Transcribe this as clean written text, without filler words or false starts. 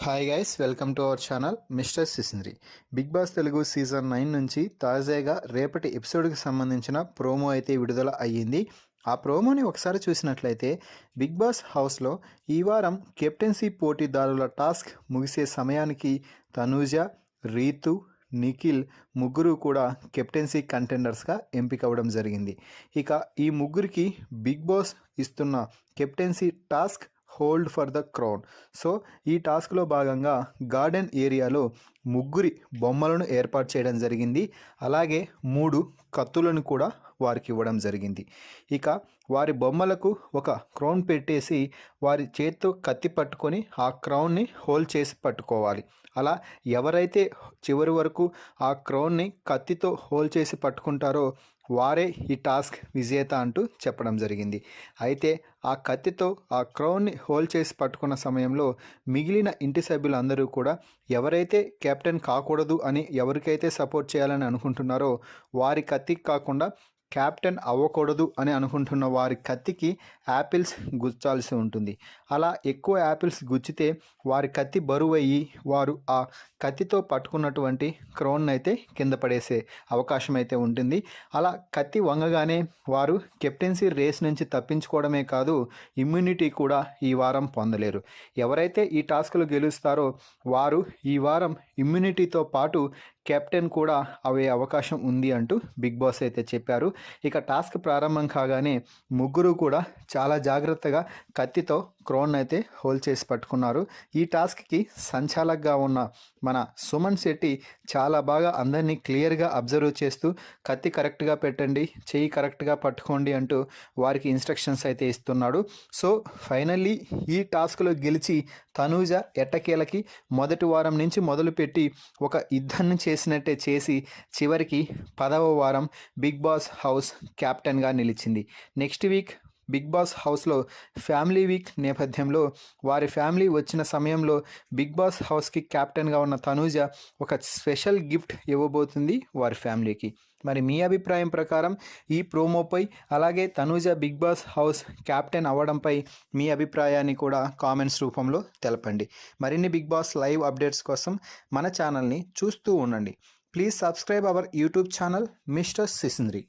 Hi guys, welcome to our channel mister Sisindri. Bigg Boss Telugu season 9 నుంచి తాజాగా రేపటి ఎపిసోడ్కి సంబంధించిన ప్రోమో అయితే విడుదల అయ్యింది. ఆ ప్రోమోని ఒకసారి చూసినట్లయితే బిగ్ బాస్ హౌస్లో ఈ వారం కెప్టెన్సీ పోటీదారుల టాస్క్ ముగిసే సమయానికి తనూజ, రీతు, నిఖిల్ ముగ్గురు కూడా కెప్టెన్సీ కంటెండర్స్గా ఎంపిక అవ్వడం జరిగింది. ఇక ఈ ముగ్గురికి బిగ్ బాస్ ఇస్తున్న captaincy task hold for the crown. So ఈ టాస్క్లో భాగంగా గార్డెన్ ఏరియాలో ముగ్గురి బొమ్మలను ఏర్పాటు చేయడం జరిగింది. అలాగే 3 కత్తులను కూడా వారికి ఇవ్వడం జరిగింది. ఇక వారి బొమ్మలకు ఒక క్రౌన్ పెట్టేసి వారి చేత్తో కత్తి పట్టుకొని ఆ క్రౌన్ని హోల్డ్ చేసి పట్టుకోవాలి. అలా ఎవరైతే చివరి వరకు ఆ క్రౌన్ని కత్తితో హోల్డ్ చేసి పట్టుకుంటారో వారే ఈ టాస్క్ విజేత అంటూ చెప్పడం జరిగింది. అయితే ఆ కత్తితో ఆ క్రౌన్ని హోల్డ్ చేసి పట్టుకున్న సమయంలో మిగిలిన ఇంటి సభ్యులందరూ కూడా ఎవరైతే కెప్టెన్ కాకూడదు అని ఎవరికైతే సపోర్ట్ చేయాలని అనుకుంటున్నారో వారి కత్తికి కాకుండా క్యాప్టెన్ అవ్వకూడదు అని అనుకుంటున్న వారి కత్తికి యాపిల్స్ గుచ్చాల్సి ఉంటుంది. అలా ఎక్కువ యాపిల్స్ గుచ్చితే వారి కత్తి బరువయ్యి వారు ఆ కత్తితో పట్టుకున్నటువంటి క్రౌన్ అయితే కింద పడేసే అవకాశం అయితే ఉంటుంది. అలా కత్తి వంగగానే వారు కెప్టెన్సీ రేస్ నుంచి తప్పించుకోవడమే కాదు, ఇమ్యూనిటీ కూడా ఈ వారం పొందలేరు. ఎవరైతే ఈ టాస్క్లు గెలుస్తారో వారు ఈ వారం ఇమ్యూనిటీతో పాటు కెప్టెన్ కూడా అవే అవకాశం ఉంది అంటూ బిగ్ బాస్ అయితే చెప్పారు. ఇక టాస్క్ ప్రారంభం కాగానే ముగ్గురు కూడా చాలా జాగ్రత్తగా కత్తితో క్రౌన్ అయితే హోల్డ్ చేసి పట్టుకున్నారు. ఈ టాస్క్కి సంచాలకుగా ఉన్న మన సుమన్ శెట్టి చాలా బాగా అందరినీ క్లియర్గా అబ్జర్వ్ చేస్తూ కత్తి కరెక్ట్గా పెట్టండి, చెయ్యి కరెక్ట్గా పట్టుకోండి అంటూ వారికి ఇన్స్ట్రక్షన్స్ అయితే ఇస్తున్నాడు. సో ఫైనల్లీ ఈ టాస్క్లో గెలిచి తనూజ ఎట్టకేలకి మొదటి వారం నుంచి మొదలుపెట్టి ఒక యుద్ధాన్ని చేసినట్టే చేసి చివరికి 10వ వారం బిగ్ బాస్ హౌస్ క్యాప్టెన్గా నిలిచింది. నెక్స్ట్ వీక్ బిగ్ బాస్ హౌస్లో ఫ్యామిలీ వీక్ నేపథ్యంలో వారి ఫ్యామిలీ వచ్చిన సమయంలో బిగ్ బాస్ హౌస్కి క్యాప్టెన్గా ఉన్న తనూజ ఒక స్పెషల్ గిఫ్ట్ ఇవ్వబోతుంది వారి ఫ్యామిలీకి. మరి మీ అభిప్రాయం ప్రకారం ఈ ప్రోమోపై అలాగే Tanuja Bigg Boss house captain అవ్వడంపై మీ అభిప్రాయాన్ని కూడా కామెంట్స్ రూపంలో తెలపండి. మరిన్ని బిగ్ బాస్ లైవ్ అప్డేట్స్ కోసం మన ఛానల్ని చూస్తూ ఉండండి. Please subscribe our YouTube channel mister సిసింద్రి.